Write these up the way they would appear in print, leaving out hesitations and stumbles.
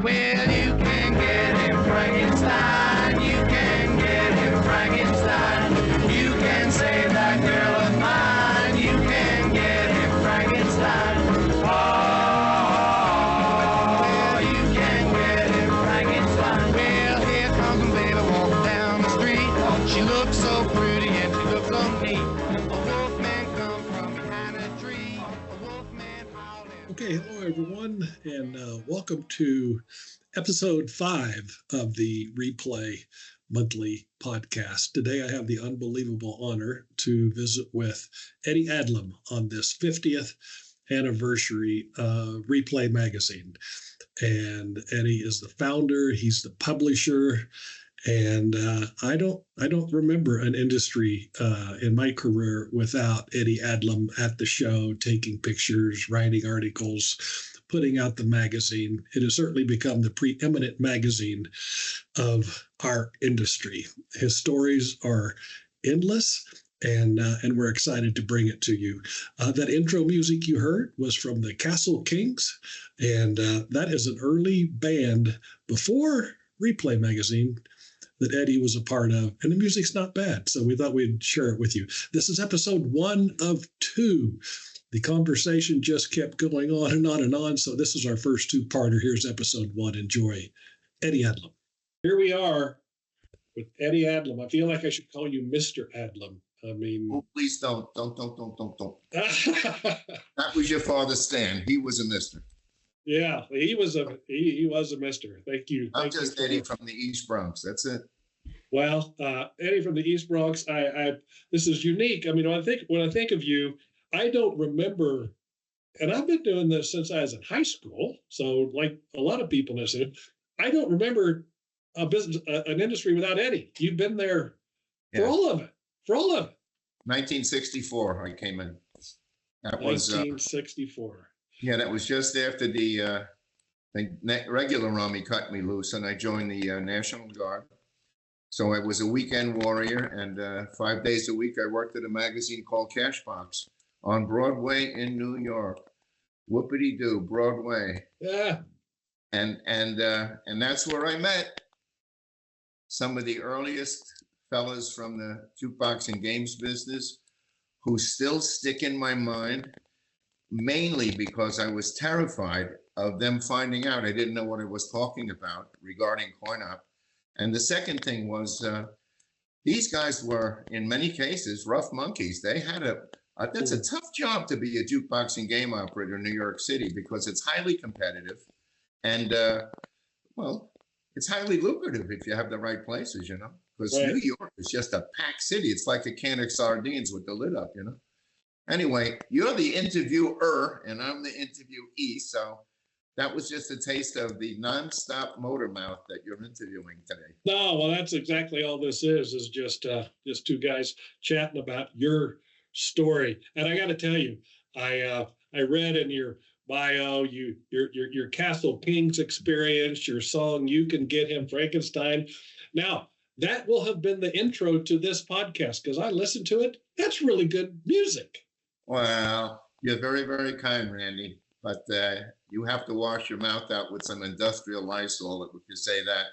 Well, you can get him Frankenstein. You can get him Frankenstein. You can save that girl of mine. You can get him Frankenstein. Oh, you can get him Frankenstein. Well, here comes a baby walking down the street. She looks so pretty and she looks so neat. A wolfman come from behind a tree. A wolfman howling. Okay, hello everyone, and welcome to episode 5 of the RePlay monthly podcast. Today I have the unbelievable honor to visit with Eddie Adlum on this 50th anniversary of RePlay magazine. And Eddie is the founder, he's the publisher, and I don't remember an industry in my career without Eddie Adlum at the show, taking pictures, writing articles, putting out the magazine. It has certainly become the preeminent magazine of our industry. His stories are endless, and we're excited to bring it to you. That intro music you heard was from the Castle Kings, and that is an early band before RePlay magazine that Eddie was a part of, and the music's not bad, so we thought we'd share it with you. This is episode 1 of 2. The conversation just kept going on and on and on, so this is our first two-parter. Here's episode 1. Enjoy. Eddie Adlum. Here we are with Eddie Adlum. I feel like I should call you Mr. Adlum. I mean... Oh, please don't. That was your father's stand. He was a mister. Yeah, he was a mister. Thank you. I'm just Eddie from the East Bronx. That's it. Well, Eddie from the East Bronx. This is unique. I mean, when I think of you, I don't remember, and I've been doing this since I was in high school. So, like a lot of people in this, I don't remember a business, an industry without Eddie. You've been there for all of it. 1964, I came in. That was 1964. Yeah, that was just after the regular army cut me loose, and I joined the National Guard. So I was a weekend warrior, and 5 days a week I worked at a magazine called Cashbox on Broadway in New York. Whoopity-doo, Broadway. Yeah. And that's where I met some of the earliest fellas from the jukebox and games business who still stick in my mind. Mainly because I was terrified of them finding out. I didn't know what I was talking about regarding coin-op. And the second thing was these guys were, in many cases, rough monkeys. They had that's a tough job to be a jukebox and game operator in New York City because it's highly competitive. And, well, it's highly lucrative if you have the right places, you know, because right. New York is just a packed city. It's like a can of sardines with the lid up, you know. Anyway, you're the interviewer and I'm the interviewee, so that was just a taste of the nonstop motor mouth that you're interviewing today. No, well, that's exactly all this is just two guys chatting about your story. And I got to tell you, I read in your bio your Castle Kings experience, your song "You Can Get Him Frankenstein." Now, that will have been the intro to this podcast because I listened to it. That's really good music. Well, you're very, very kind, Randy, but you have to wash your mouth out with some industrial Lysol if you say that,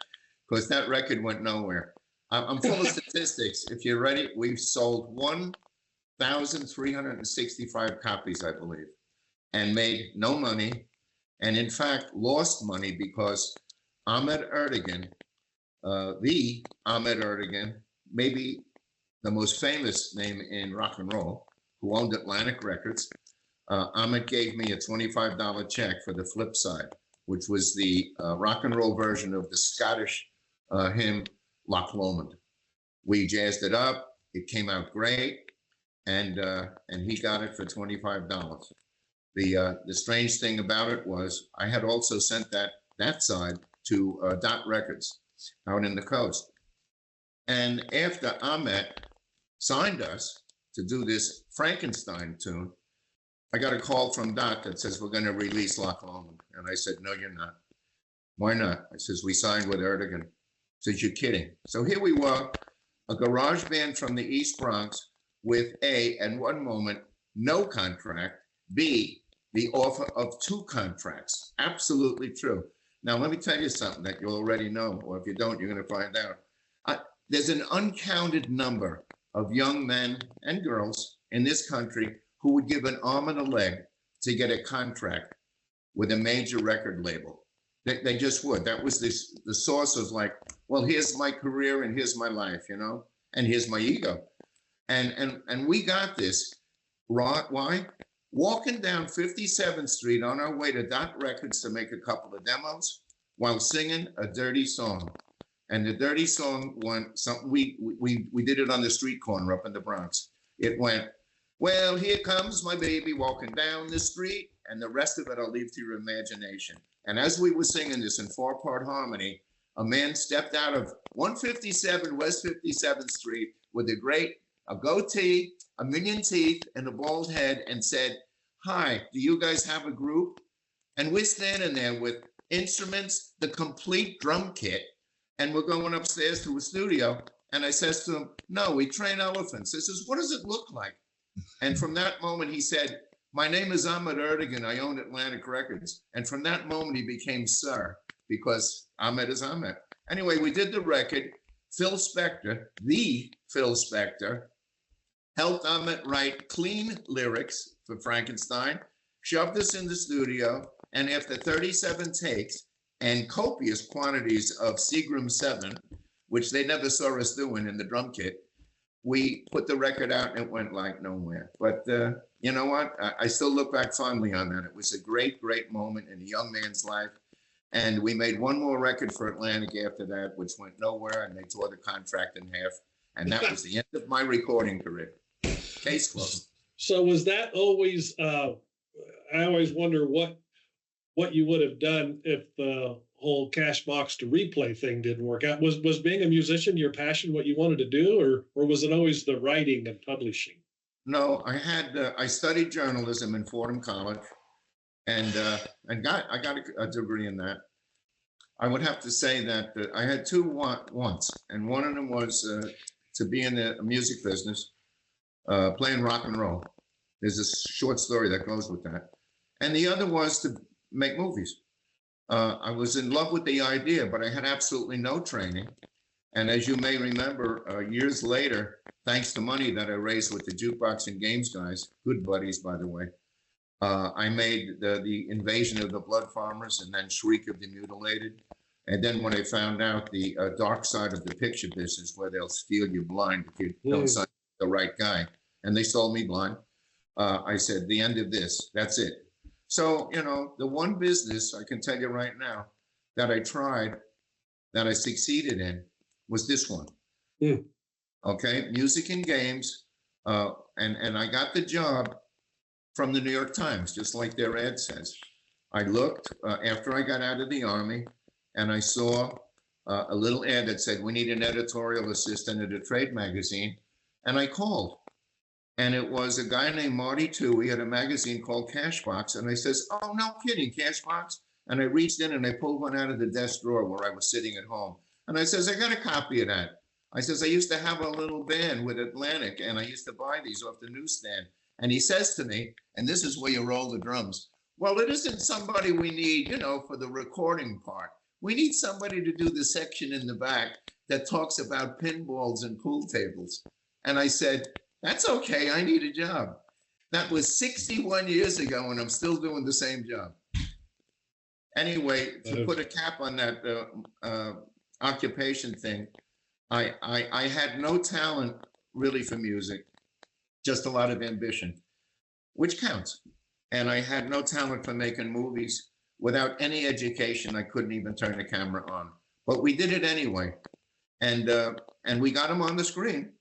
because that record went nowhere. I'm full of statistics. If you're ready, we've sold 1,365 copies, I believe, and made no money, and in fact, lost money because Ahmet Ertegun, the Ahmet Ertegun, maybe the most famous name in rock and roll, who owned Atlantic Records, Ahmet gave me a $25 check for the flip side, which was the rock and roll version of the Scottish hymn Loch Lomond. We jazzed it up. It came out great, and he got it for $25. The strange thing about it was I had also sent that side to Dot Records out in the coast. And after Ahmet signed us to do this Frankenstein tune, I got a call from Dot that says, we're going to release Loch Lomond. And I said, no, you're not. Why not? I says, we signed with Ertegun. I says, you're kidding. So here we were, a garage band from the East Bronx with A, at one moment, no contract, B, the offer of 2 contracts. Absolutely true. Now, let me tell you something that you already know, or if you don't, you're going to find out. There's an uncounted number of young men and girls in this country who would give an arm and a leg to get a contract with a major record label. They just would. That was the source of like, well, here's my career and here's my life, you know, and here's my ego. And we got this. Why? Walking down 57th Street on our way to Dot Records to make a couple of demos while singing a dirty song. And the dirty song went something, we did it on the street corner up in the Bronx. It went, well, here comes my baby walking down the street, and the rest of it I'll leave to your imagination. And as we were singing this in 4-part harmony, a man stepped out of 157 West 57th Street with a goatee, a million teeth, and a bald head and said, hi, do you guys have a group? And we're standing there with instruments, the complete drum kit, and we're going upstairs to a studio. And I says to him, no, we train elephants. I says, what does it look like? And from that moment, he said, my name is Ahmet Ertegun. I own Atlantic Records. And from that moment, he became Sir, because Ahmet is Ahmet. Anyway, we did the record. Phil Spector, the Phil Spector, helped Ahmet write clean lyrics for Frankenstein, shoved us in the studio, and after 37 takes and copious quantities of Seagram 7, which they never saw us doing in the drum kit, we put the record out and it went like nowhere. But you know what? I still look back fondly on that. It was a great, great moment in a young man's life. And we made one more record for Atlantic after that, which went nowhere, and they tore the contract in half. And that was the end of my recording career. Case closed. So was that always, I always wonder what you would have done if the whole Cashbox to RePlay thing didn't work out. Was being a musician your passion, what you wanted to do, or was it always the writing and publishing? No, I studied journalism in Fordham College, and I got a degree in that. I would have to say that I had two wants, and one of them was to be in the music business, playing rock and roll. There's a short story that goes with that. And the other was to make movies. I was in love with the idea, but I had absolutely no training. And as you may remember, years later, thanks to money that I raised with the Jukebox and Games guys, good buddies, by the way, I made the Invasion of the Blood Farmers and then Shriek of the Mutilated. And then when I found out the dark side of the picture business, where they'll steal you blind if you don't sign the right guy, and they sold me blind, I said, the end of this, that's it. So, you know, the one business I can tell you right now that I tried, that I succeeded in, was this one. Okay, music and games. And I got the job from the New York Times, just like their ad says. I looked after I got out of the Army, and I saw a little ad that said, we need an editorial assistant at a trade magazine. And I called. And it was a guy named Marty too. He had a magazine called Cashbox. And I says, oh, no kidding, Cashbox? And I reached in and I pulled one out of the desk drawer where I was sitting at home. And I says, I got a copy of that. I says, I used to have a little band with Atlantic, and I used to buy these off the newsstand. And he says to me, and this is where you roll the drums, well, it isn't somebody we need, you know, for the recording part. We need somebody to do the section in the back that talks about pinballs and pool tables. And I said, that's okay, I need a job. That was 61 years ago, and I'm still doing the same job. Anyway, to put a cap on that occupation thing, I had no talent really for music, just a lot of ambition, which counts. And I had no talent for making movies. Without any education, I couldn't even turn the camera on. But we did it anyway. And we got them on the screen.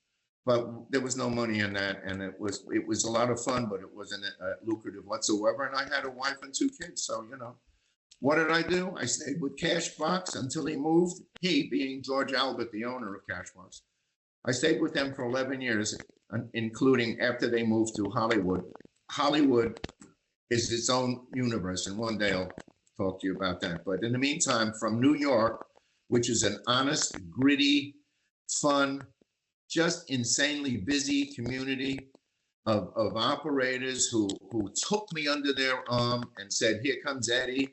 But there was no money in that, and it was a lot of fun, but it wasn't lucrative whatsoever. And I had a wife and 2 kids, so you know, what did I do? I stayed with Cashbox until he moved. He, being George Albert, the owner of Cashbox, I stayed with them for 11 years, including after they moved to Hollywood. Hollywood is its own universe, and one day I'll talk to you about that. But in the meantime, from New York, which is an honest, gritty, fun, just insanely busy community of operators who took me under their arm and said, here comes Eddie.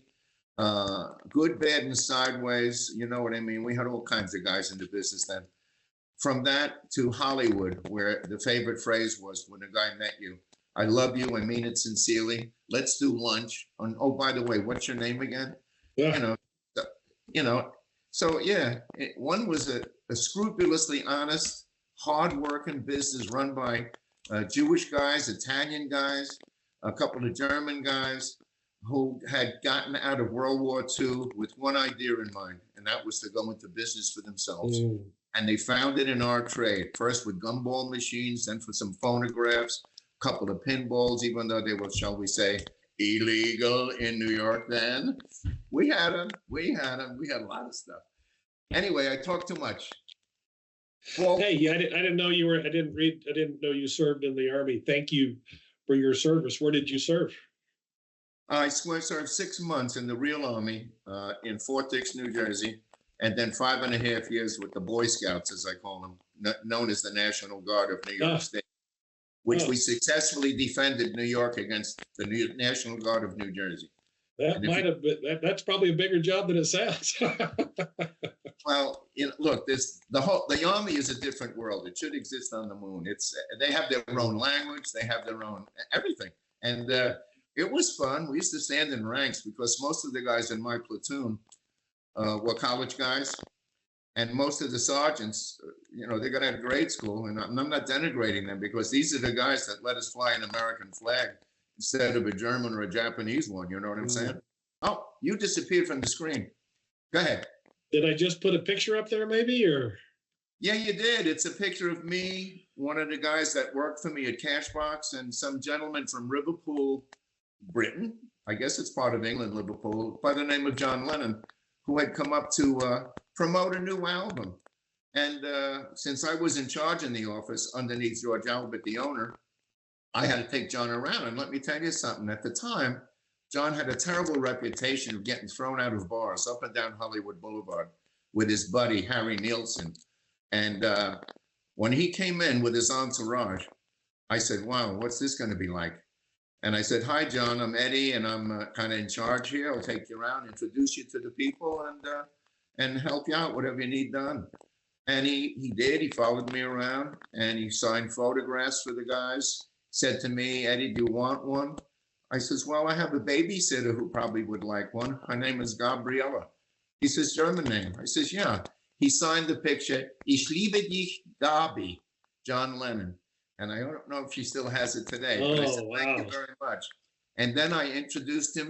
good, bad, and sideways. You know what I mean? We had all kinds of guys in the business then. From that to Hollywood, where the favorite phrase was when a guy met you, I love you, I mean it sincerely. Let's do lunch. And, oh, by the way, what's your name again? Yeah. So yeah, one was a scrupulously honest, hard-working business run by Jewish guys, Italian guys, a couple of German guys who had gotten out of World War II with one idea in mind, and that was to go into business for themselves. And they found it in our trade, first with gumball machines, then for some phonographs, a couple of pinballs, even though they were, shall we say, illegal in New York then. We had them. We had a lot of stuff. Anyway, I talked too much. Well, hey, I didn't know you were. I didn't know you served in the Army. Thank you for your service. Where did you serve? I served 6 months in the real Army in Fort Dix, New Jersey, and then 5.5 years with the Boy Scouts, as I call them, known as the National Guard of New York State, which we successfully defended New York against the National Guard of New Jersey. That might have been. That's probably a bigger job than it sounds. Well, look, the Army is a different world. It should exist on the moon. They have their own language. They have their own everything, and it was fun. We used to stand in ranks because most of the guys in my platoon were college guys, and most of the sergeants, they got out of grade school, and I'm not denigrating them because these are the guys that let us fly an American flag instead of a German or a Japanese one. You know what I'm saying? Oh, you disappeared from the screen. Go ahead. Did I just put a picture up there maybe, or? Yeah, you did. It's a picture of me, one of the guys that worked for me at Cashbox, and some gentleman from Liverpool, Britain. I guess it's part of England, Liverpool, by the name of John Lennon, who had come up to promote a new album. And since I was in charge in the office underneath George Albert, the owner, I had to take John around. And let me tell you something. At the time, John had a terrible reputation of getting thrown out of bars up and down Hollywood Boulevard with his buddy, Harry Nielsen. And when he came in with his entourage, I said, wow, what's this going to be like? And I said, hi, John, I'm Eddie, and I'm kind of in charge here. I'll take you around, introduce you to the people, and help you out, whatever you need done. And he did. He followed me around, and he signed photographs for the guys. Said to me, Eddie, do you want one? I says, well, I have a babysitter who probably would like one. Her name is Gabriella. He says, German name. I says, yeah. He signed the picture, Ich liebe dich, Gabi, John Lennon. And I don't know if she still has it today. But I said, thank you very much. And then I introduced him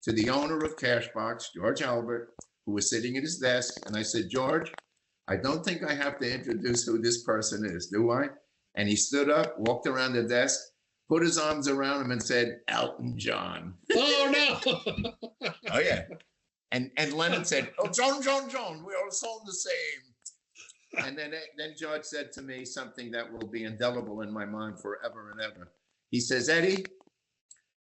to the owner of Cashbox, George Albert, who was sitting at his desk. And I said, George, I don't think I have to introduce who this person is, do I? And he stood up, walked around the desk, put his arms around him and said, Elton John. Oh, no. Oh, yeah. And Lennon said, oh, John, we are so the same. And then George said to me something that will be indelible in my mind forever and ever. He says, Eddie,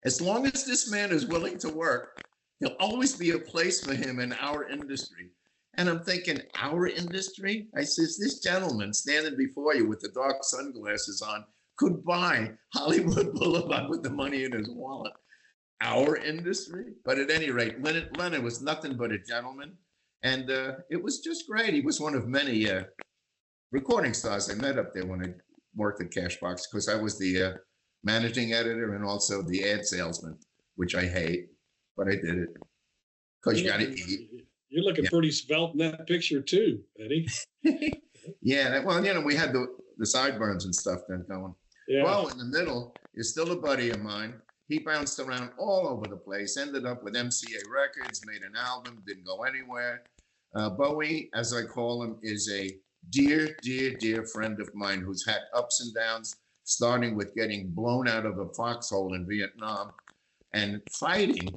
as long as this man is willing to work, there'll always be a place for him in our industry. And I'm thinking, our industry? I says, this gentleman standing before you with the dark sunglasses on could buy Hollywood Boulevard with the money in his wallet. Our industry? But at any rate, Lennon was nothing but a gentleman. And it was just great. He was one of many recording stars I met up there when I worked at Cashbox, because I was the managing editor and also the ad salesman, which I hate, but I did it because you got to eat. You're looking pretty svelte in that picture too, Eddie. Yeah, well, we had the sideburns and stuff then going. Yeah. Well, in the middle is still a buddy of mine. He bounced around all over the place, ended up with MCA Records, made an album, didn't go anywhere. Bowie, as I call him, is a dear, dear, dear friend of mine who's had ups and downs, starting with getting blown out of a foxhole in Vietnam and fighting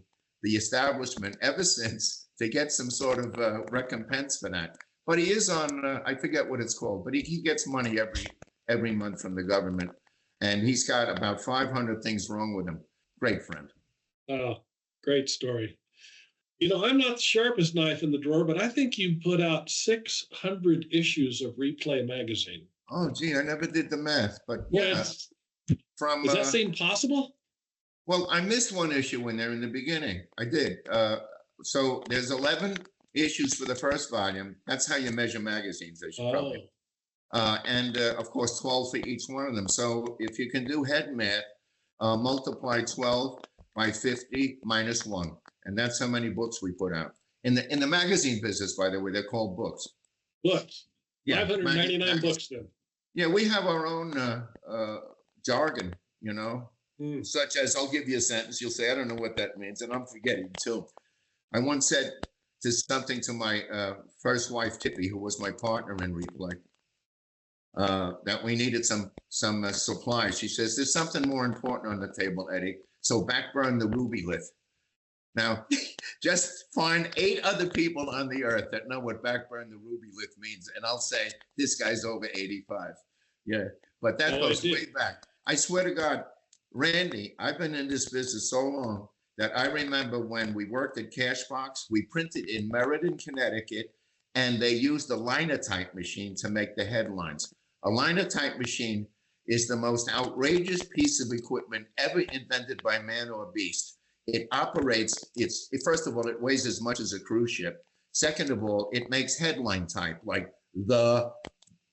the establishment ever since to get some sort of recompense for that. But he is on, I forget what it's called, but he gets money every month from the government. And he's got about 500 things wrong with him. Great friend. Oh, great story. I'm not the sharpest knife in the drawer, but I think you put out 600 issues of RePlay magazine. Oh, gee, I never did the math, but yeah. Does that seem possible? Well, I missed one issue in there in the beginning. I did. So there's 11 issues for the first volume. That's how you measure magazines, they should probably. And of course, 12 for each one of them. So if you can do head math, multiply 12 by 50 minus 1. And that's how many books we put out. In the magazine business, by the way, they're called books. Books. Yeah, 599 books then. Yeah, we have our own jargon, you know, such as, I'll give you a sentence, you'll say, I don't know what that means, and I'm forgetting too. I once said something to my first wife, Tippy, who was my partner in RePlay, that we needed some supplies. She says, there's something more important on the table, Eddie. So backburn the ruby lith. Now, just find 8 other people on the earth that know what backburn the ruby lith means, and I'll say, this guy's over 85. Yeah, but that goes way back. I swear to God, Randy, I've been in this business so long that I remember when we worked at Cashbox, we printed in Meriden, Connecticut, and they used a linotype machine to make the headlines. A linotype machine is the most outrageous piece of equipment ever invented by man or beast. It operates, first of all, it weighs as much as a cruise ship. Second of all, it makes headline type, like the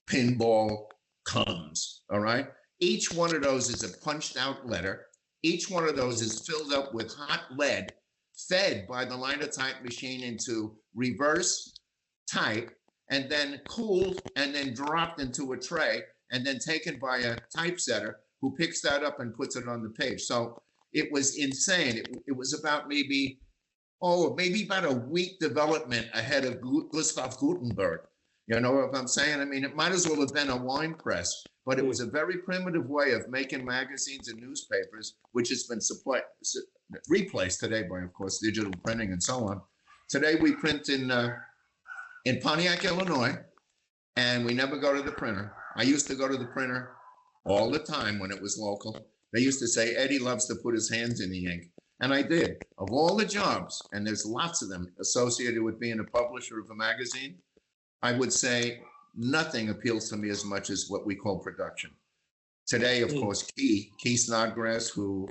pinball comes, all right? Each one of those is a punched out letter. Each one of those is filled up with hot lead, fed by the linotype machine into reverse type, and then cooled, and then dropped into a tray, and then taken by a typesetter who picks that up and puts it on the page. So it was insane. It was about maybe about a week development ahead of Gustav Gutenberg. You know what I'm saying? I mean, it might as well have been a wine press, but it was a very primitive way of making magazines and newspapers, which has been replaced today by, of course, digital printing and so on. Today we print in Pontiac, Illinois, and we never go to the printer. I used to go to the printer all the time when it was local. They used to say, Eddie loves to put his hands in the ink. And I did. Of all the jobs, and there's lots of them associated with being a publisher of a magazine, I would say nothing appeals to me as much as what we call production. Today, of course, Keith Snodgrass, who,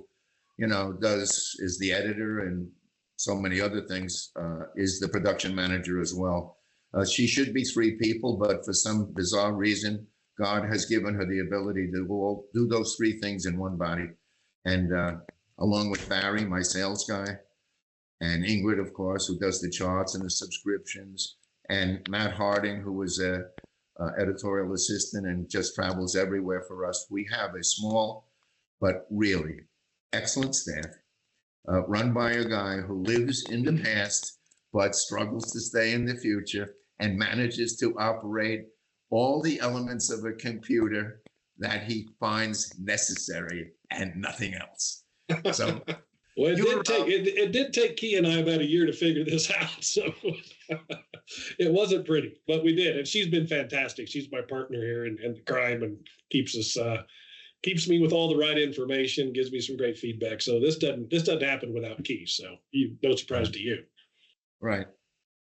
you know, is the editor and so many other things, is the production manager as well. She should be 3 people, but for some bizarre reason, God has given her the ability to do those 3 things in one body. And along with Barry, my sales guy, and Ingrid, of course, who does the charts and the subscriptions, and Matt Harding, who was a editorial assistant and just travels everywhere for us. We have a small, but really excellent staff, run by a guy who lives in the past, but struggles to stay in the future and manages to operate all the elements of a computer that he finds necessary and nothing else. So, well, it did take Key and I about a year to figure this out. So it wasn't pretty, but we did. And she's been fantastic. She's my partner here in the crime and keeps me with all the right information, gives me some great feedback. So this doesn't happen without Key. So no surprise to you. Right.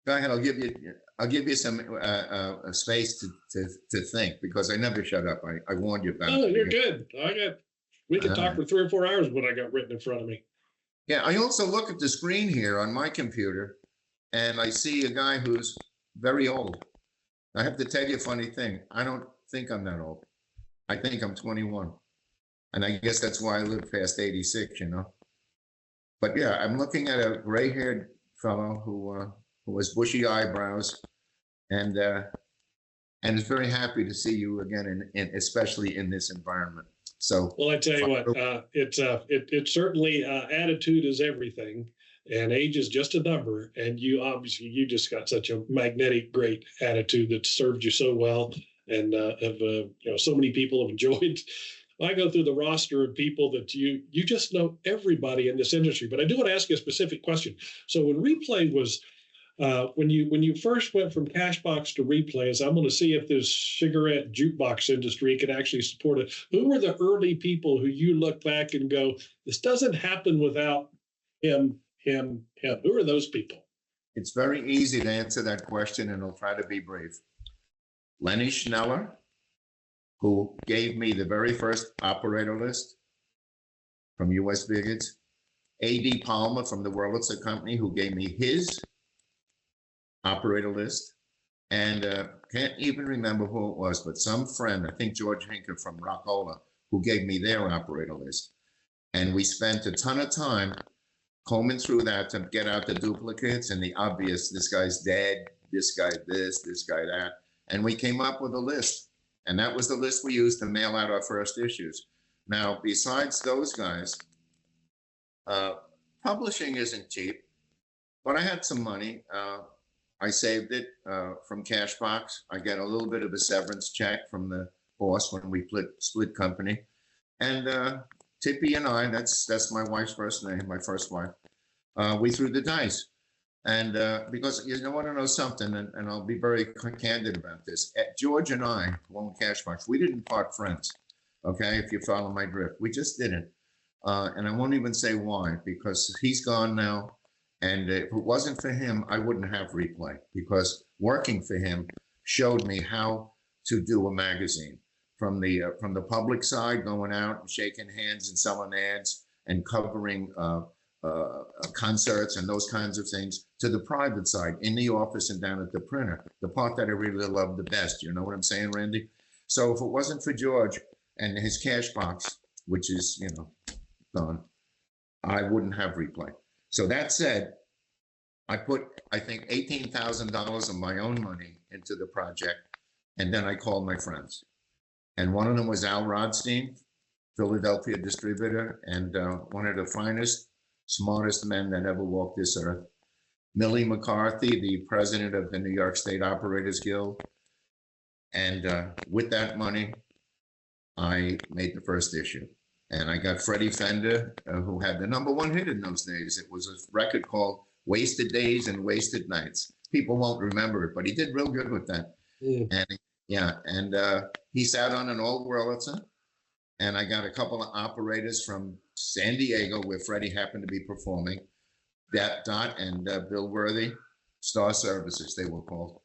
Go ahead. I'll give you some space to think, because I never shut up. I warned you about it. Oh, you're good. We could talk for 3 or 4 hours when I got written in front of me. Yeah, I also look at the screen here on my computer, and I see a guy who's very old. I have to tell you a funny thing. I don't think I'm that old. I think I'm 21. And I guess that's why I live past 86, you know. But yeah, I'm looking at a gray-haired fellow who has bushy eyebrows, and is very happy to see you again, especially in this environment. So, well, I tell you what, it certainly attitude is everything, and age is just a number. And you just got such a magnetic, great attitude that served you so well, and so many people have enjoyed. I go through the roster of people that you just know everybody in this industry. But I do want to ask you a specific question. So when RePlay was when you first went from Cashbox to RePlay, I'm going to see if this cigarette jukebox industry can actually support it. Who were the early people who you look back and go, this doesn't happen without him? Who are those people? It's very easy to answer that question, and I'll try to be brief. Lenny Schneller, who gave me the very first operator list from U.S. Bigots, A.D. Palmer from the Wurlitzer Company, who gave me his operator list. And can't even remember who it was, but some friend, I think George Hinker from Rockola, who gave me their operator list. And we spent a ton of time combing through that to get out the duplicates and the obvious, this guy's dead, this guy this guy that. And we came up with a list. And that was the list we used to mail out our first issues. Now, besides those guys, publishing isn't cheap, but I had some money. I saved it from Cashbox. I got a little bit of a severance check from the boss when we split company. And Tippy and I, that's my wife's first name, my first wife, we threw the dice. And because you want to know something, and I'll be very candid about this. George and I, who own Cashbox, we didn't part friends, okay, if you follow my drift. We just didn't. And I won't even say why, because he's gone now. And if it wasn't for him, I wouldn't have RePlay, because working for him showed me how to do a magazine from the public side, going out and shaking hands and selling ads and covering concerts and those kinds of things, to the private side, in the office and down at the printer, the part that I really love the best. You know what I'm saying, Randy? So if it wasn't for George and his Cashbox, which is, gone, I wouldn't have RePlay. So that said, I put, I think, $18,000 of my own money into the project, and then I called my friends. And one of them was Al Rodstein, Philadelphia distributor, and one of the finest, smartest men that ever walked this earth. Millie McCarthy, the president of the New York State Operators Guild. And with that money, I made the first issue. And I got Freddie Fender, who had the #1 hit in those days. It was a record called Wasted Days and Wasted Nights. People won't remember it, but he did real good with that. Yeah. And he sat on an old Wurlitzer. And I got a couple of operators from San Diego, where Freddie happened to be performing. Dot and Bill Worthy, Star Services, they were called.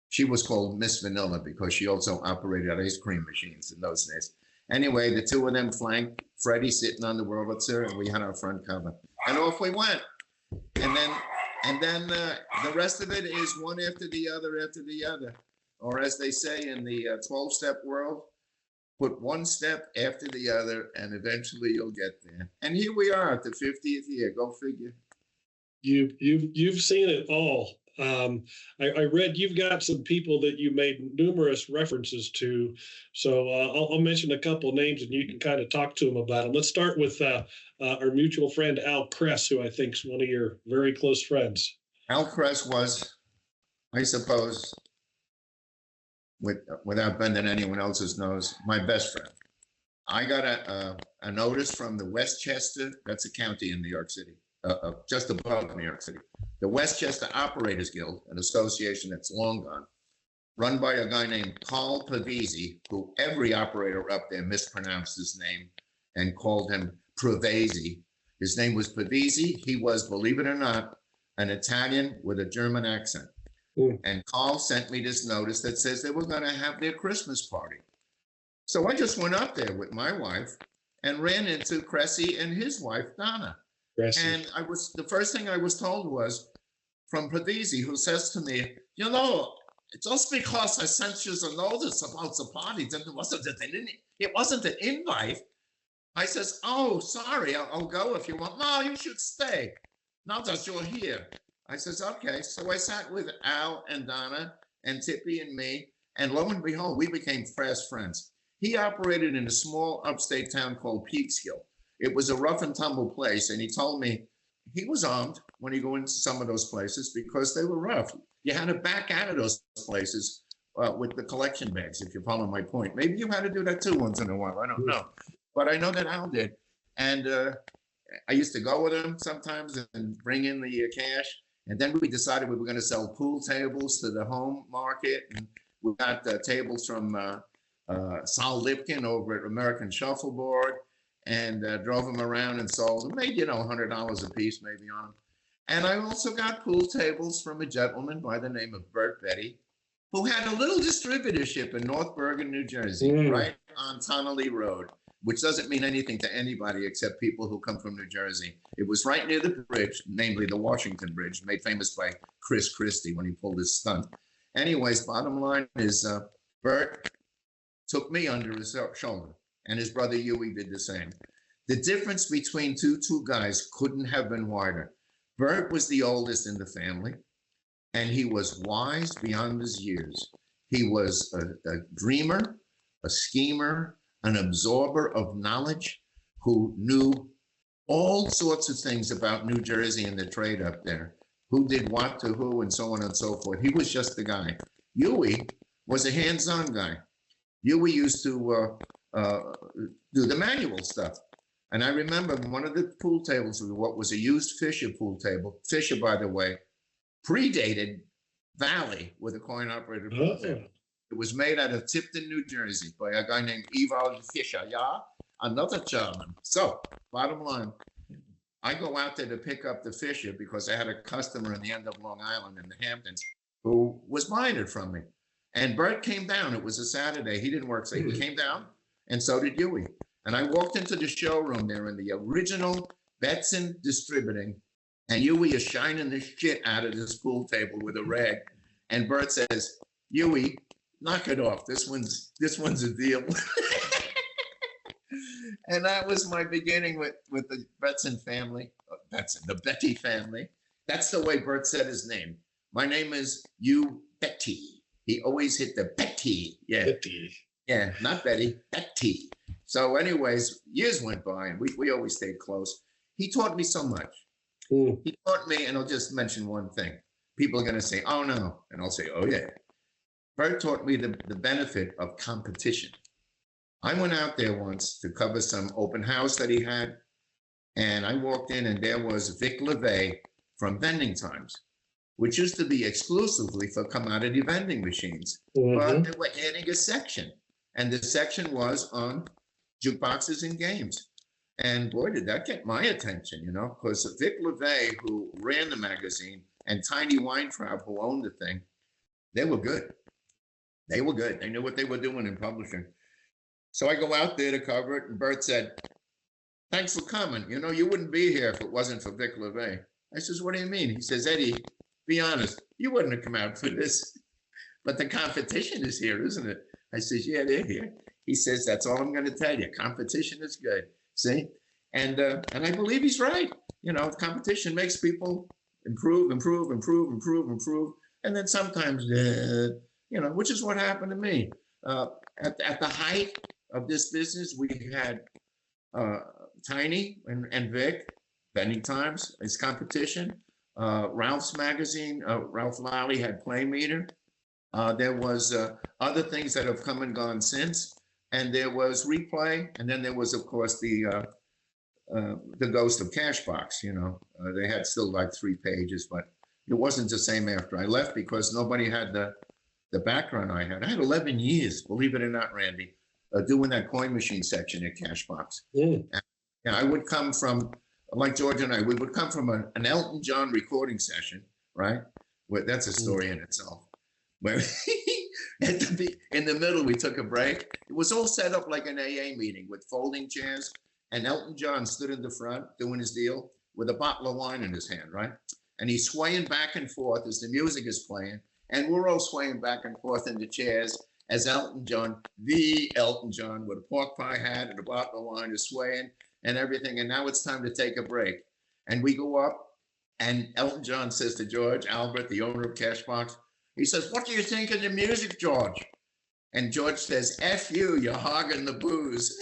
She was called Miss Vanilla because she also operated ice cream machines in those days. Anyway, the two of them flanked Freddie sitting on the Wurlitzer, and we had our front cover. And off we went. And then the rest of it is one after the other. Or as they say in the 12-step world, put one step after the other, and eventually you'll get there. And here we are at the 50th year. Go figure. You've seen it all. I read you've got some people that you made numerous references to, so I'll mention a couple names and you can kind of talk to them about them. Let's start with our mutual friend Al Kress, who I think is one of your very close friends. Al Kress was, I suppose, without bending anyone else's nose, my best friend. I got a notice from the Westchester, that's a county in New York City, just above New York City. The Westchester Operators Guild, an association that's long gone, run by a guy named Carl Pavese, who every operator up there mispronounced his name and called him Pavese. His name was Pavese. He was, believe it or not, an Italian with a German accent. And Carl sent me this notice that says they were going to have their Christmas party. So I just went up there with my wife and ran into Kressie and his wife, Donna. And the first thing I was told was from Pavese, who says to me, just because I sent you a notice about the party, it wasn't an invite. I says, oh, sorry, I'll go if you want. No, you should stay. Now that you're here. I says, okay. So I sat with Al and Donna and Tippy and me, and lo and behold, we became fast friends. He operated in a small upstate town called Peekskill. It was a rough and tumble place, and he told me he was armed when you go into some of those places because they were rough. You had to back out of those places with the collection bags, if you follow my point. Maybe you had to do that too once in a while, I don't know. But I know that Al did. And I used to go with him sometimes and bring in the cash. And then we decided we were going to sell pool tables to the home market. And we got tables from Sal Lipkin over at American Shuffleboard. And drove them around and sold them. Made, $100 a piece maybe on them. And I also got pool tables from a gentleman by the name of Bert Betti, who had a little distributorship in North Bergen, New Jersey, right on Tonnelle Road. which doesn't mean anything to anybody except people who come from New Jersey. It was right near the bridge, namely the Washington Bridge, made famous by Chris Christie when he pulled his stunt. Anyways, bottom line is Bert took me under his shoulder, and his brother Huey did the same. The difference between two guys couldn't have been wider. Bert was the oldest in the family, and he was wise beyond his years. He was a dreamer, a schemer, an absorber of knowledge, who knew all sorts of things about New Jersey and the trade up there, who did what to who and so on and so forth. He was just the guy. Huey was a hands-on guy. Huey used to do the manual stuff. And I remember one of the pool tables was what was a used Fisher pool table. Fisher, by the way, predated Valley with a coin-operated pool table. It was made out of Tipton, New Jersey, by a guy named Ewald Fisher, yeah? Another German. So, bottom line, I go out there to pick up the Fisher because I had a customer in the end of Long Island in the Hamptons who was buying it from me. And Bert came down. It was a Saturday. He didn't work, so he came down, and so did Huey. And I walked into the showroom there in the original Betson Distributing, and Huey is shining the shit out of this pool table with a rag. And Bert says, Huey, knock it off. This one's a deal. And that was my beginning with the Betson family. The Betti family. That's the way Bert said his name. My name is Betti. He always hit the Betti. Yeah. Betti. Yeah, not Betty, Betti. So anyways, years went by and we always stayed close. He taught me so much. He taught me, and I'll just mention one thing. People are going to say, oh no. And I'll say, oh yeah. Bert taught me the benefit of competition. I went out there once to cover some open house that he had. And I walked in and there was Vic LeVay from Vending Times, which used to be exclusively for commodity vending machines. But they were adding a section. And the section was on jukeboxes and games. And boy, did that get my attention, you know, because Vic LeVay, who ran the magazine, and Tiny Weintraub, who owned the thing, they were good. They were good. They knew what they were doing in publishing. So I go out there to cover it, and Bert said, thanks for coming. You know, you wouldn't be here if it wasn't for Vic LeVay. I says, what do you mean? He says, Eddie, be honest, you wouldn't have come out for this. But the competition is here, isn't it? I says, yeah, they're here. He says, that's all I'm going to tell you. Competition is good. See? And I believe he's right. You know, competition makes people improve. And then sometimes, you know, which is what happened to me. At the height of this business, we had Tiny and Vic, Vending Times, as competition. Ralph's magazine, Ralph Lally had Play Meter. There was other things that have come and gone since, and there was RePlay, and then there was, of course, the Ghost of Cashbox. You know, they had still like 3 pages, but it wasn't the same after I left because nobody had the background I had. I had 11 years, believe it or not, Randy, doing that coin machine section at Cashbox. And, I would come from, like George and I, we would come from an Elton John recording session, right? Well, that's a story in itself. Where in the middle, we took a break. It was all set up like an AA meeting with folding chairs. And Elton John stood in the front doing his deal with a bottle of wine in his hand, right? And he's swaying back and forth as the music is playing. And we're all swaying back and forth in the chairs as Elton John, the Elton John, with a pork pie hat and a bottle of wine, is swaying and everything. And now it's time to take a break. And we go up, and Elton John says to George Albert, the owner of Cashbox, he says, what do you think of the music, George? And George says, F you, you're hogging the booze.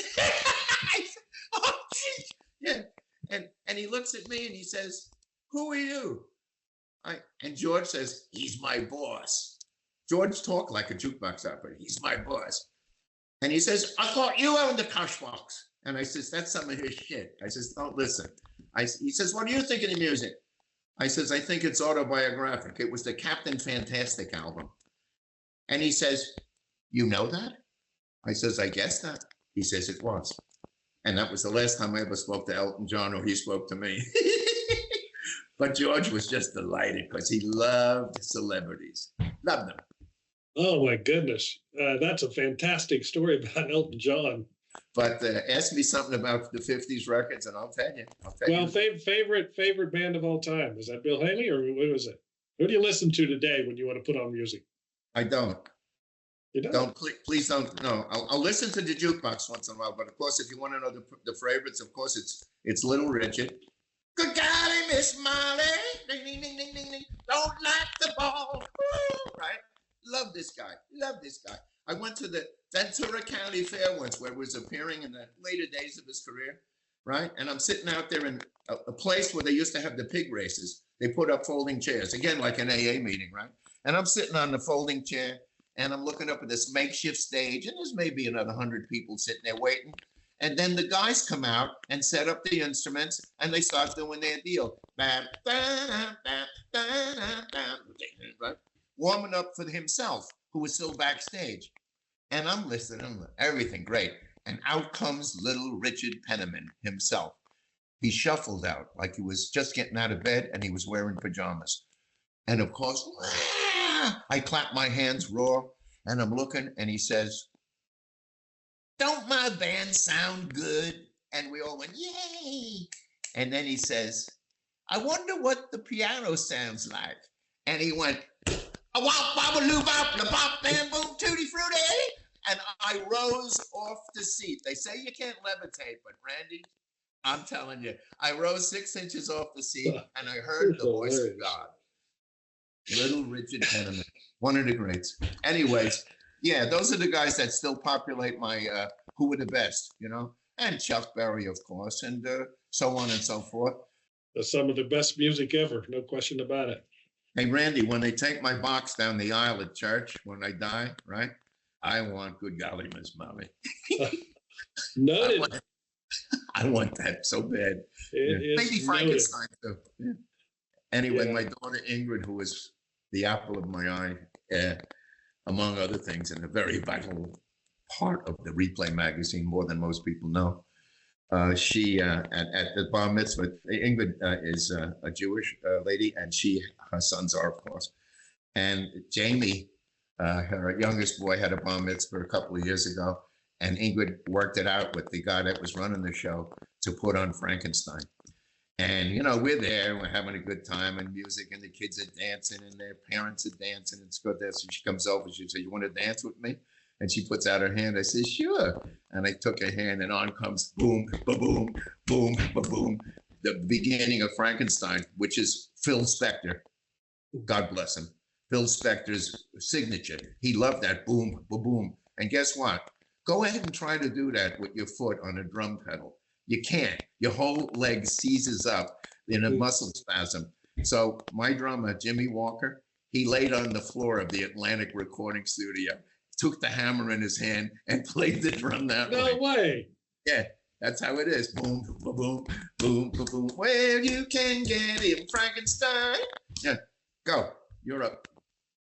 Oh, geez. Yeah. And he looks at me and he says, who are you? And George says, he's my boss. George talked like a jukebox operator. He's my boss. And he says, I thought you owned the Cashbox. And I says, that's some of his shit. I says, don't listen. He says, what do you think of the music? I says, I think it's autobiographic. It was the Captain Fantastic album. And he says, you know that? I says, I guess that. He says, it was. And that was the last time I ever spoke to Elton John, or he spoke to me. But George was just delighted because he loved celebrities. Loved them. Oh, my goodness. That's a fantastic story about Elton John. But ask me something about the 50s records and I'll tell you. Well, favorite band of all time, is that Bill Haley or what was it? Who do you listen to today when you want to put on music? I don't. You don't? Don't please don't. No, I'll listen to the jukebox once in a while. But of course, if you want to know the favorites, of course it's Little Richard. Good golly, Miss Molly, ding ding ding ding ding ding. Don't like the ball, woo, right? Love this guy. I went to the Ventura County Fair once, where he was appearing in the later days of his career, right? And I'm sitting out there in a place where they used to have the pig races. They put up folding chairs, again like an AA meeting, right? And I'm sitting on the folding chair. And I'm looking up at this makeshift stage, and there's maybe another 100 people sitting there waiting. And then the guys come out and set up the instruments, and they start doing their deal. Right? Warming up for himself, who was still backstage. And I'm listening, everything great. And out comes little Richard Penniman himself. He shuffled out like he was just getting out of bed, and he was wearing pajamas. And of course, I clap my hands raw, and I'm looking, and he says, "Don't my band sound good?" And we all went, "Yay!" And then he says, "I wonder what the piano sounds like." And he went, "A wop wop a loop bop la bop bam boom tutti frutti." And I rose off the seat. They say you can't levitate, but Randy, I'm telling you, I rose 6 inches off the seat, and I heard the voice of God. Little Richard Penniman, one of the greats. Anyways, yeah, those are the guys that still populate my who were the best, you know, and Chuck Berry, of course, and so on and so forth. That's some of the best music ever, no question about it. Hey, Randy, when they take my box down the aisle at church when I die, right? I want Good Golly, Miss Molly. Noted. I want that so bad. Maybe Frankenstein too. Yeah. Anyway, my daughter Ingrid, who is the apple of my eye, among other things, and a very vital part of the RePlay magazine, more than most people know. She at the bar mitzvah, Ingrid is a Jewish lady, and her sons are, of course. And Jamie, her youngest boy, had a bar mitzvah a couple of years ago, and Ingrid worked it out with the guy that was running the show to put on Frankenstein. And, you know, we're there, we're having a good time and music, and the kids are dancing and their parents are dancing. It's good there. So she comes over, she says, "You want to dance with me?" And she puts out her hand. I said, "Sure." And I took her hand, and on comes boom, ba-boom, boom, ba-boom, the beginning of Frankenstein, which is Phil Spector. God bless him. Phil Spector's signature. He loved that boom, ba-boom. And guess what? Go ahead and try to do that with your foot on a drum pedal. You can't. Your whole leg seizes up in a muscle spasm. So my drummer, Jimmy Walker, he laid on the floor of the Atlantic recording studio, took the hammer in his hand, and played the drum that way. No way. Yeah, that's how it is. Boom, boom, boom, boom, boom, boom. Well, you can get him, Frankenstein. Yeah, go. You're up.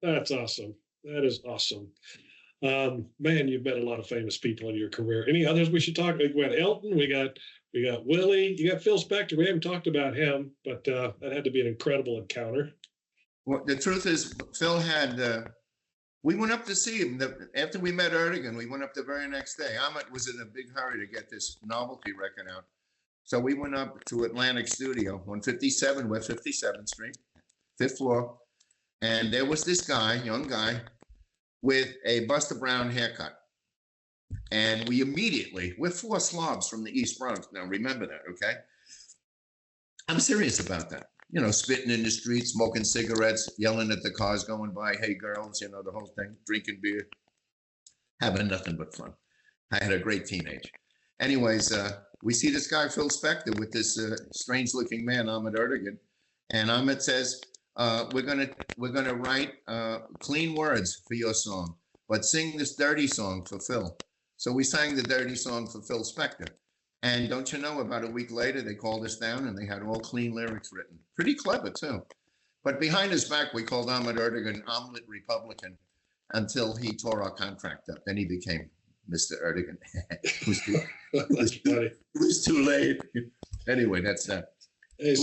That's awesome. That is awesome. Man, you've met a lot of famous people in your career. Any others we should talk about? We got Elton, we got Willie, you got Phil Spector. We haven't talked about him, but that had to be an incredible encounter. Well, the truth is, Phil had, we went up to see him. After we met Erdogan, we went up the very next day. Ahmet was in a big hurry to get this novelty record out. So we went up to Atlantic Studio, 157 West 57th Street, 5th floor. And there was this guy, young guy, with a Buster Brown haircut. And we're 4 slobs from the East Bronx. Now, remember that, okay? I'm serious about that. You know, spitting in the street, smoking cigarettes, yelling at the cars going by, "Hey, girls," you know, the whole thing, drinking beer, having nothing but fun. I had a great teenage. Anyways, we see this guy, Phil Spector, with this strange-looking man, Ahmet Erdogan. And Ahmet says, we're gonna write clean words for your song, but sing this dirty song for Phil. So we sang the dirty song for Phil Spector. And don't you know, about a week later, they called us down and they had all clean lyrics written. Pretty clever, too. But behind his back, we called Ahmet Erdogan Omelet Republican until he tore our contract up. Then he became Mr. Erdogan. It was too late. Anyway, that's that. Hey,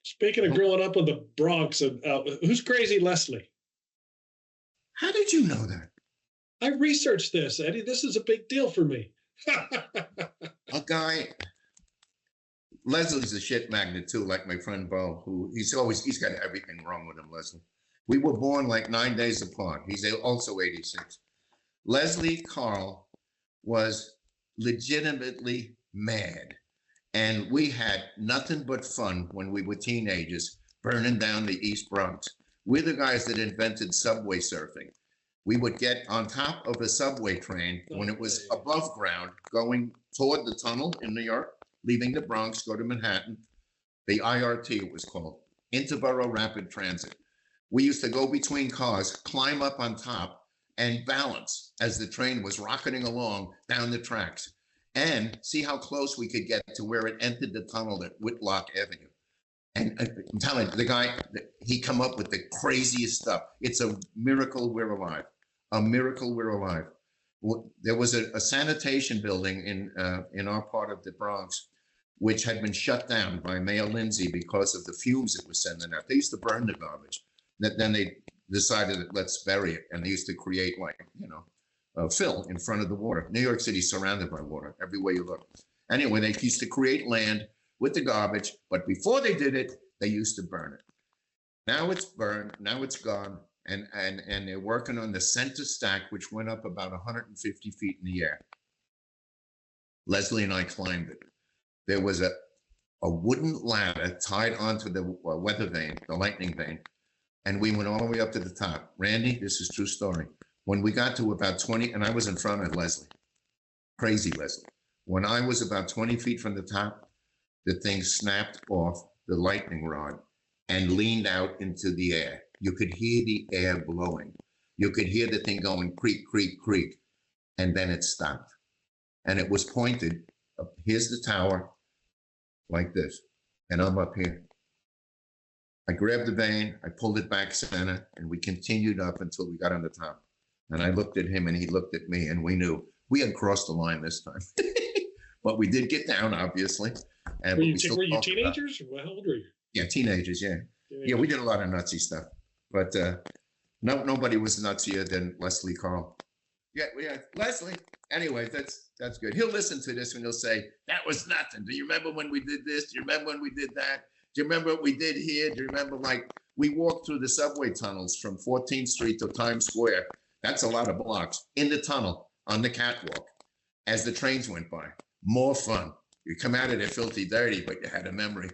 speaking of growing up in the Bronx, who's Crazy Leslie? How did you know that? I researched this, Eddie. This is a big deal for me. A guy, Leslie's a shit magnet too, like my friend Bo, who he's got everything wrong with him, Leslie. We were born like 9 days apart. He's also 86. Leslie Carl was legitimately mad. And we had nothing but fun when we were teenagers, burning down the East Bronx. We're the guys that invented subway surfing. We would get on top of a subway train when it was above ground, going toward the tunnel in New York, leaving the Bronx, go to Manhattan. The IRT, it was called, Interborough Rapid Transit. We used to go between cars, climb up on top, and balance as the train was rocketing along down the tracks, and see how close we could get to where it entered the tunnel at Whitlock Avenue. And I'm telling you, the guy, he come up with the craziest stuff. It's a miracle we're alive. A miracle we're alive. There was a sanitation building in our part of the Bronx, which had been shut down by Mayor Lindsay because of the fumes it was sending out. They used to burn the garbage. Then they decided that let's bury it. And they used to create fill in front of the water. New York City's surrounded by water everywhere you look. Anyway, they used to create land with the garbage, but before they did it, they used to burn it. Now it's burned, now it's gone, and they're working on the center stack, which went up about 150 feet in the air. Leslie and I climbed it. There was a wooden ladder tied onto the weather vane, the lightning vane, and we went all the way up to the top. Randy, this is true story. When we got to about 20, and I was in front of Leslie, crazy Leslie. When I was about 20 feet from the top, the thing snapped off the lightning rod and leaned out into the air. You could hear the air blowing. You could hear the thing going creak, creak, creak, and then it stopped. And it was pointed, here's the tower, like this, and I'm up here. I grabbed the vane, I pulled it back center, and we continued up until we got on the top. And I looked at him and he looked at me, and we knew we had crossed the line this time. But we did get down, obviously. And were you teenagers? How old were you? Yeah, teenagers, yeah. Yeah, we did a lot of nutsy stuff. But nobody was nutsier than Leslie Carl. Yeah, Leslie. Anyway, that's good. He'll listen to this and he'll say, that was nothing. Do you remember when we did this? Do you remember when we did that? Do you remember what we did here? Do you remember, we walked through the subway tunnels from 14th Street to Times Square. That's a lot of blocks. In the tunnel, on the catwalk, as the trains went by. More fun. You come out of there filthy dirty, but you had a memory.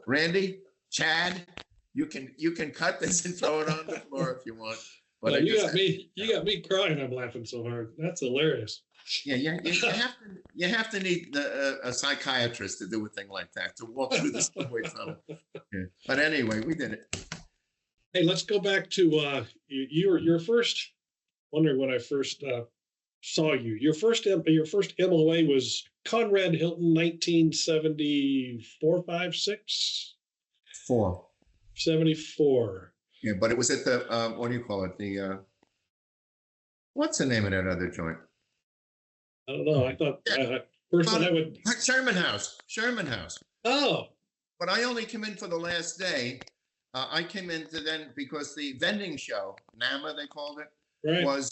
Randy, Chad, you can cut this and throw it on the floor if you want. But no, you got me crying. I'm laughing so hard. That's hilarious. Yeah. You have to need a psychiatrist to do a thing like that, to walk through the subway tunnel. Yeah. But anyway, we did it. Hey, let's go back to your first. Wondering when I first saw you. Your first MOA was Conrad Hilton, 1974, 5, 6? 4. 74. Yeah, but it was at the what do you call it? The what's the name of that other joint? I don't know. I thought first one I would Sherman House. Oh, but I only came in for the last day. I came in then because the vending show, NAMA they called it. Right. Was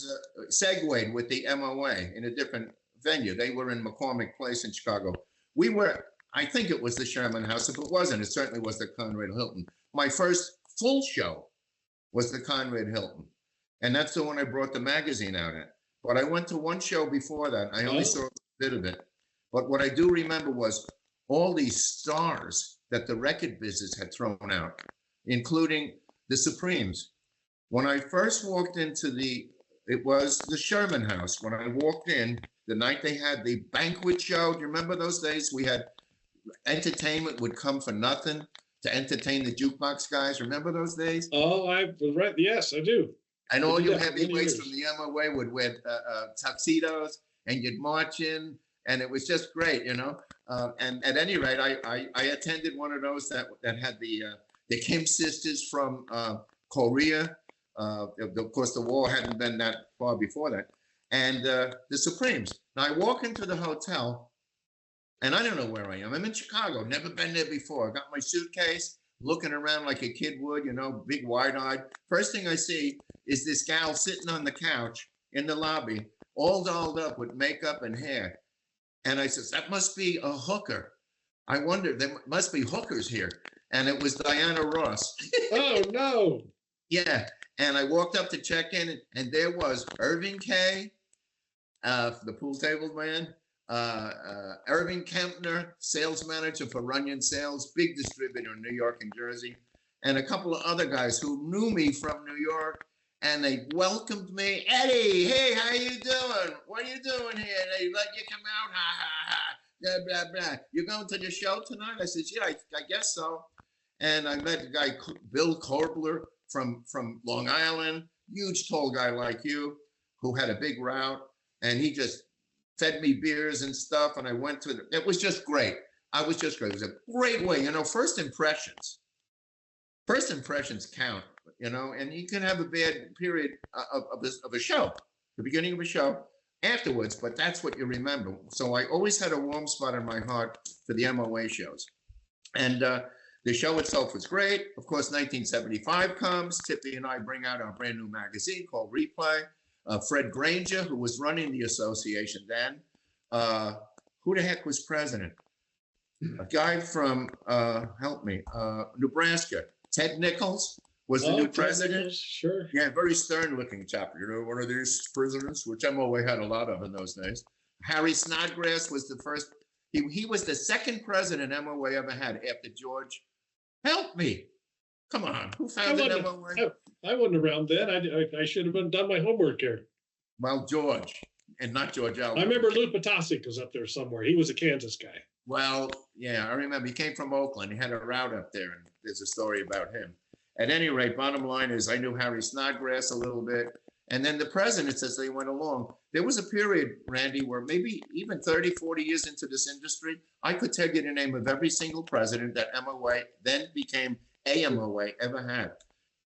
segued with the MOA in a different venue. They were in McCormick Place in Chicago. We were, I think it was the Sherman House. If it wasn't, it certainly was the Conrad Hilton. My first full show was the Conrad Hilton. And that's the one I brought the magazine out at. But I went to one show before that. I only saw a bit of it. But what I do remember was all these stars that the record business had thrown out, including the Supremes. When I first walked into it was the Sherman House. When I walked in, the night they had the banquet show, do you remember those days? We had entertainment would come for nothing to entertain the jukebox guys. Remember those days? Oh, I was right. Yes, I do. And all you heavyweights from the MOA would wear tuxedos, and you'd march in, and it was just great, And at any rate, I attended one of those that had the Kim sisters from Korea. Of course, the war hadn't been that far before that. And the Supremes. Now, I walk into the hotel, and I don't know where I am. I'm in Chicago, never been there before. I got my suitcase, looking around like a kid would, big wide-eyed. First thing I see is this gal sitting on the couch in the lobby, all dolled up with makeup and hair. And I says, that must be a hooker. I wonder, there must be hookers here. And it was Diana Ross. Oh, no. Yeah. And I walked up to check in, and there was Irving Kay, the pool table man, Irving Kempner, sales manager for Runyon Sales, big distributor in New York and Jersey, and a couple of other guys who knew me from New York, and they welcomed me. Eddie, hey, how you doing? What are you doing here? They let you come out? Ha, ha, ha. Blah, blah, blah. You going to the show tonight? I said, yeah, I guess so. And I met the guy, Bill Korbler from Long Island, huge tall guy like you, who had a big route, and he just fed me beers and stuff, and I went to it was just great. I was just great. It was a great way, first impressions count, and you can have a bad period of a show, the beginning of a show, afterwards, but that's what you remember. So I always had a warm spot in my heart for the MOA shows. And the show itself was great. Of course, 1975 comes. Tippy and I bring out our brand new magazine called RePlay. Fred Granger, who was running the association then. Who the heck was president? A guy from, help me, Nebraska. Ted Nichols was the new president. Nichols, sure. Yeah, very stern looking chap. One of these presidents, which MOA had a lot of in those days. Harry Snodgrass was the first. He was the second president MOA ever had after George. Help me. Come on. Who founded MOA? I wasn't around then. I should have done my homework here. Well, George, and not George Elwood. I remember Lou Potasek was up there somewhere. He was a Kansas guy. Well, yeah, I remember. He came from Oakland. He had a route up there, and there's a story about him. At any rate, bottom line is I knew Harry Snodgrass a little bit. And then the presidents, as they went along, there was a period, Randy, where maybe even 30, 40 years into this industry, I could tell you the name of every single president that MOA then became AMOA ever had.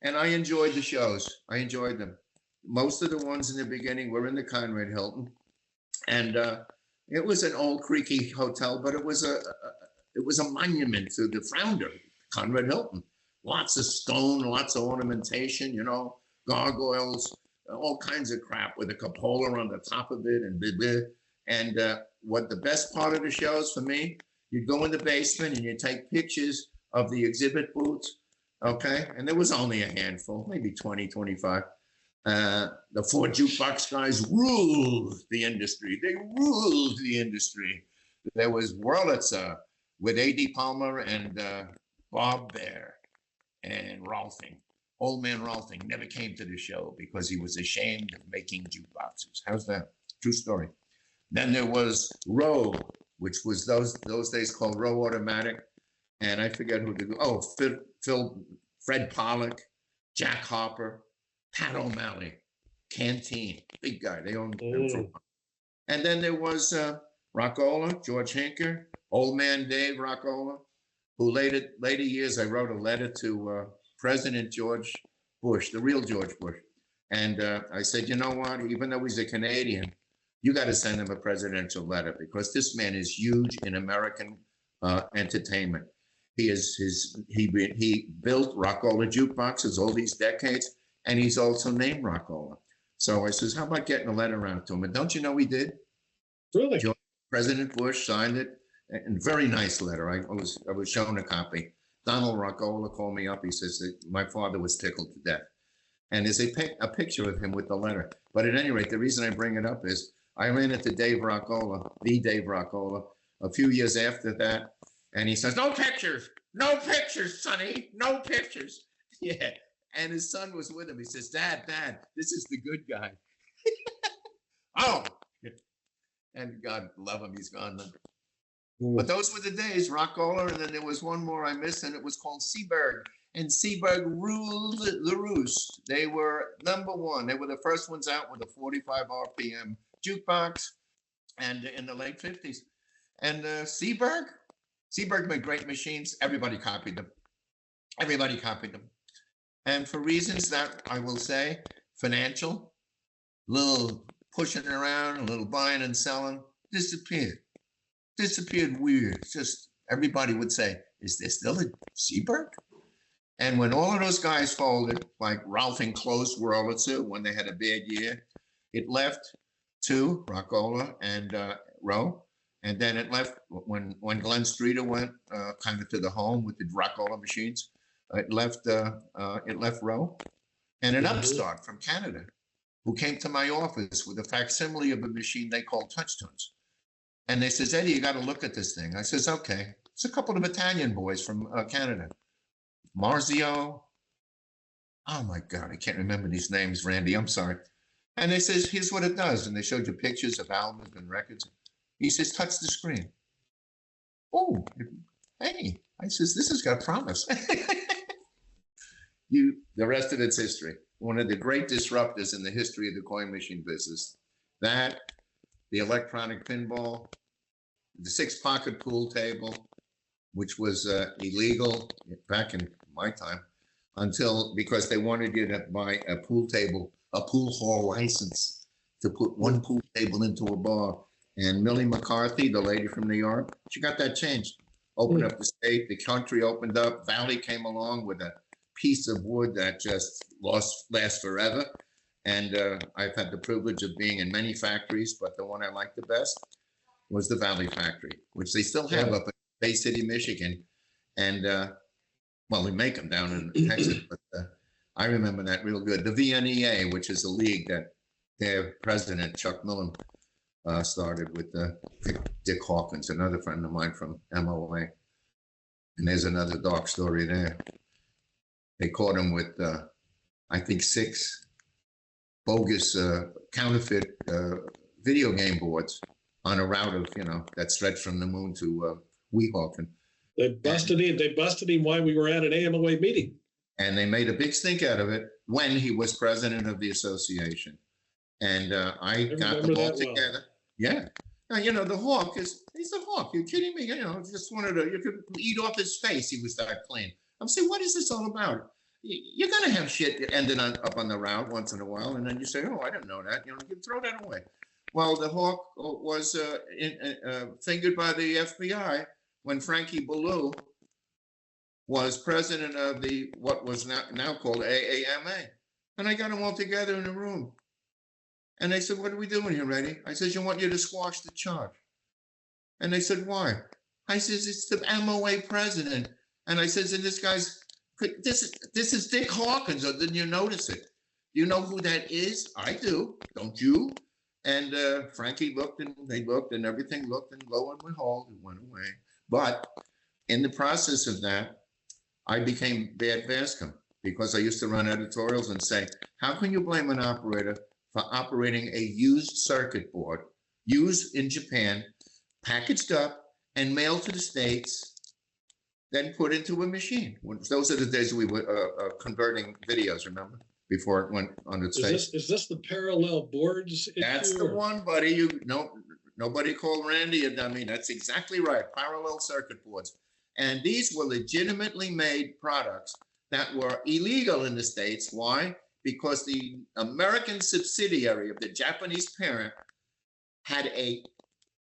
And I enjoyed the shows. I enjoyed them. Most of the ones in the beginning were in the Conrad Hilton. And it was an old creaky hotel, but it was a monument to the founder, Conrad Hilton. Lots of stone, lots of ornamentation, gargoyles, all kinds of crap with a cupola on the top of it and blah, blah. And what the best part of the shows for me, you'd go in the basement and you take pictures of the exhibit booths, okay? And there was only a handful, maybe 20, 25. The four jukebox guys ruled the industry. They ruled the industry. There was Wurlitzer with A.D. Palmer and Bob Baer and Rolfing. Old man Rolfing never came to the show because he was ashamed of making jukeboxes. How's that? True story. Then there was Rowe, which was those days called Rowe Automatic. And I forget who Fred Pollock, Jack Harper, Pat O'Malley, Canteen, big guy. They owned them for a while. And then there was Rockola, George Hinker, Old Man Dave Rockola, who later years I wrote a letter to President George Bush, the real George Bush. And I said, you know what, even though he's a Canadian, you got to send him a presidential letter because this man is huge in American entertainment. He built Rockola jukeboxes all these decades, and he's also named Rockola. So I says, how about getting a letter out to him? And don't you know he did? Really? President Bush signed it, and very nice letter. I was shown a copy. Donald Rockola called me up. He says that my father was tickled to death. And there's a picture of him with the letter. But at any rate, the reason I bring it up is I ran into Dave Rockola, the Dave Rockola, a few years after that. And he says, no pictures, Sonny, no pictures. Yeah. And his son was with him. He says, Dad, this is the good guy. Oh. And God love him, he's gone now. But those were the days, Rockola, and then there was one more I missed, and it was called Seaberg. And Seaberg ruled the roost. They were number one. They were the first ones out with a 45 RPM jukebox, and in the late 50s. And Seaberg made great machines. Everybody copied them. And for reasons that I will say, financial, little pushing around, a little buying and selling, disappeared weird. It's just everybody would say, is there still a Seaberg? And when all of those guys folded, like Rolfing closed Wurlitzer when they had a bad year, it left to Rockola and Rowe. And then it left when Glenn Streeter went kind of to the home with the Dracula machines. It left Roe, and an upstart from Canada who came to my office with a facsimile of a machine they called Touchtones. And they says, Eddie, you got to look at this thing. I says, okay. It's a couple of Italian boys from Canada. Marzio. Oh my God, I can't remember these names, Randy. I'm sorry. And they says, here's what it does. And they showed you pictures of albums and records. He says, touch the screen. Oh, hey. I says, this has got promise. The rest of it's history. One of the great disruptors in the history of the coin machine business. That, the electronic pinball, the 6-pocket pool table, which was illegal back in my time, because they wanted you to buy a pool table, a pool hall license to put one pool table into a bar. And Millie McCarthy, the lady from New York, she got that changed. Opened up the state, the country opened up. Valley came along with a piece of wood that just lasts forever. And I've had the privilege of being in many factories, but the one I liked the best was the Valley factory, which they still have up in Bay City, Michigan. And well, we make them down in Texas, but I remember that real good. The VNEA, which is a league that their president, Chuck Millen, started with Dick Hawkins, another friend of mine from MOA. And there's another dark story there. They caught him with, I think, 6 bogus counterfeit video game boards on a route of, that stretched from the moon to Weehawken. They busted him while we were at an AMOA meeting. And they made a big stink out of it when he was president of the association. And I got them all together. Well. Yeah. Now, the hawk he's a hawk. You're kidding me? Just you could eat off his face. He was that clean. I'm saying, what is this all about? You're going to have shit ending up on the route once in a while. And then you say, oh, I didn't know that. You can throw that away. Well, the hawk was fingered by the FBI when Frankie Ballou was president of what was now called AAMA. And I got them all together in a room. And they said, what are we doing here, Eddie? I said, I want you to squash the charge. And they said, why? I says, it's the MOA president. And I says, and this is Dick Hawkins, or didn't you notice it? You know who that is? I do, don't you? And Frankie looked, and they looked, and everything looked, and lo and behold, it went away. But in the process of that, I became bad Vascom, because I used to run editorials and say, how can you blame an operator for operating a used circuit board, used in Japan, packaged up and mailed to the States, then put into a machine? Those are the days we were converting videos, remember? Before it went on its face. Is this the parallel boards issue? That's the one, buddy. Nobody called Randy a dummy. That's exactly right. Parallel circuit boards. And these were legitimately made products that were illegal in the States. Why? Because the American subsidiary of the Japanese parent had a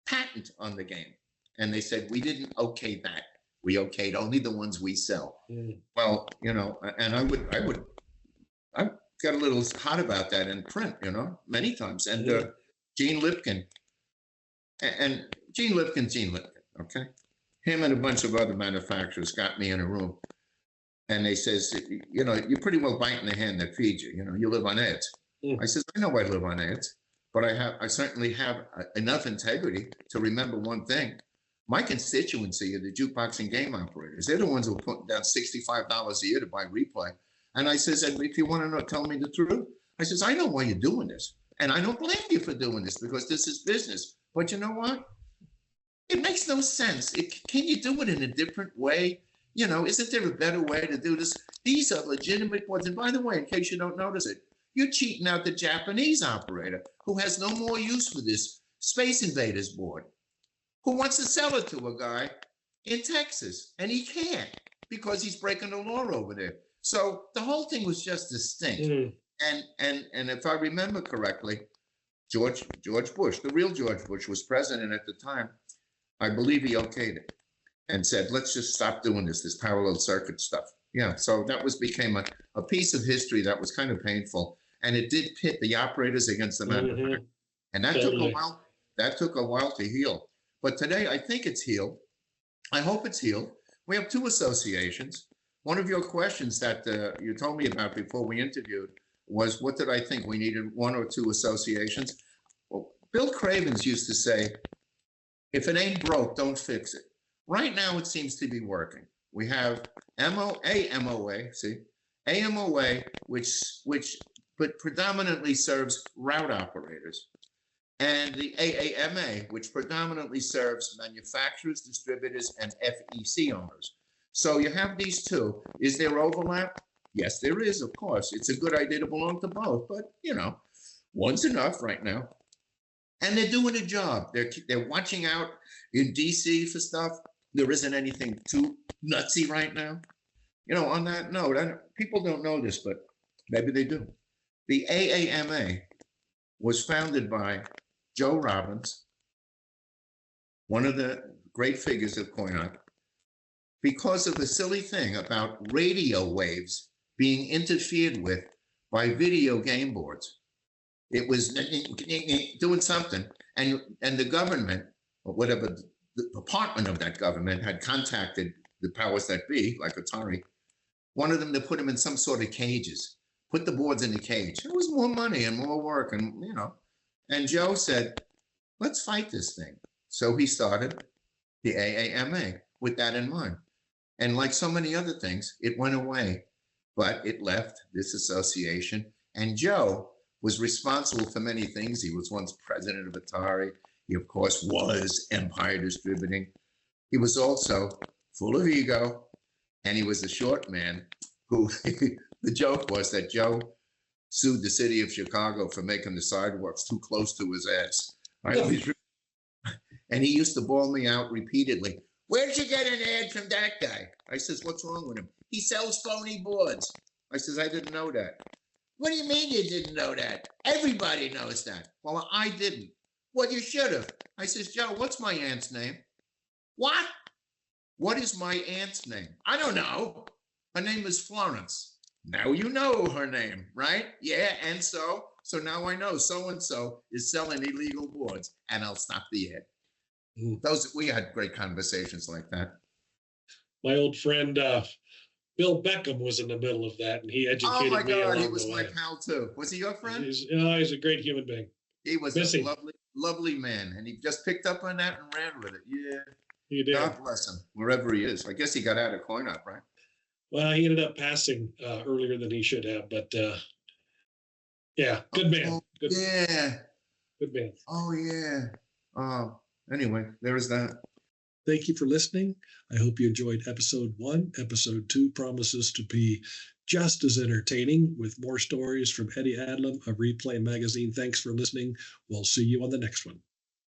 patent on the game. And they said, we didn't okay that. We okayed only the ones we sell. Well, and I got a little hot about that in print, many times. And Gene Lipkin, okay? Him and a bunch of other manufacturers got me in a room. And they says, you're pretty well biting the hand that feeds you. You live on ads. I says, I know I live on ads, but I certainly have enough integrity to remember one thing. My constituency are the jukebox and game operators. They're the ones who are putting down $65 a year to buy RePlay. And I says, and if you want to know, tell me the truth. I says, I know why you're doing this. And I don't blame you for doing this, because this is business. But you know what? It makes no sense. Can you do it in a different way? Isn't there a better way to do this? These are legitimate boards. And by the way, in case you don't notice it, you're cheating out the Japanese operator who has no more use for this Space Invaders board, who wants to sell it to a guy in Texas. And he can't, because he's breaking the law over there. So the whole thing was just a stink. And if I remember correctly, George Bush, the real George Bush, was president at the time. I believe he okayed it and said, let's just stop doing this parallel circuit stuff. Yeah, so that became a piece of history that was kind of painful. And it did pit the operators against the manufacturers. And that took a while to heal. But today, I think it's healed. I hope it's healed. We have two associations. One of your questions that you told me about before we interviewed was, what did I think? We needed one or two associations. Well, Bill Cravens used to say, if it ain't broke, don't fix it. Right now, it seems to be working. We have AMOA, which predominantly serves route operators, and the AAMA, which predominantly serves manufacturers, distributors, and FEC owners. So you have these two. Is there overlap? Yes, there is, of course. It's a good idea to belong to both, but, you know, one's enough right now. And they're doing a job. They're watching out in DC for stuff. There isn't anything too nutsy right now. You know, on that note, people don't know this, but maybe they do. The AAMA was founded by Joe Robbins, one of the great figures of coin-op, because of the silly thing about radio waves being interfered with by video game boards. It was doing something, and the government, or whatever, the department of that government had contacted the powers that be, like Atari, wanted them to put them in some sort of cages, put the boards in the cage. It was more money and more work, and, you know, and Joe said, let's fight this thing. So he started the AAMA with that in mind. And like so many other things, it went away, but it left this association. And Joe was responsible for many things. He was once president of Atari. He, of course, was Empire Distributing. He was also full of ego, and he was a short man who, the joke was that Joe sued the city of Chicago for making the sidewalks too close to his ass. And he used to bawl me out repeatedly. Where'd you get an ad from that guy? I says, what's wrong with him? He sells phony boards. I says, I didn't know that. What do you mean you didn't know that? Everybody knows that. Well, I didn't. Well, you should have. I says, Joe, what's my aunt's name? What? What is my aunt's name? I don't know. Her name is Florence. Now you know her name, right? Yeah, and so now I know so-and-so is selling illegal boards, and I'll stop the ad. We had great conversations like that. My old friend Bill Beckham was in the middle of that, and he educated me. Oh my God, he along was the my way. pal too. Was he your friend? He's a great human being. He was Miss a him. lovely man, and he just picked up on that and ran with it. Yeah, He did. God bless him, wherever he is. I guess he got out of coin-op, right? Well, he ended up passing earlier than he should have, but yeah, good man. Good, Yeah. good man. Oh yeah. Oh, anyway, there is that. Thank you for listening. I hope you enjoyed episode 1. Episode 2 promises to be just as entertaining with more stories from Eddie Adlum of RePlay magazine. Thanks for listening. We'll see you on the next one.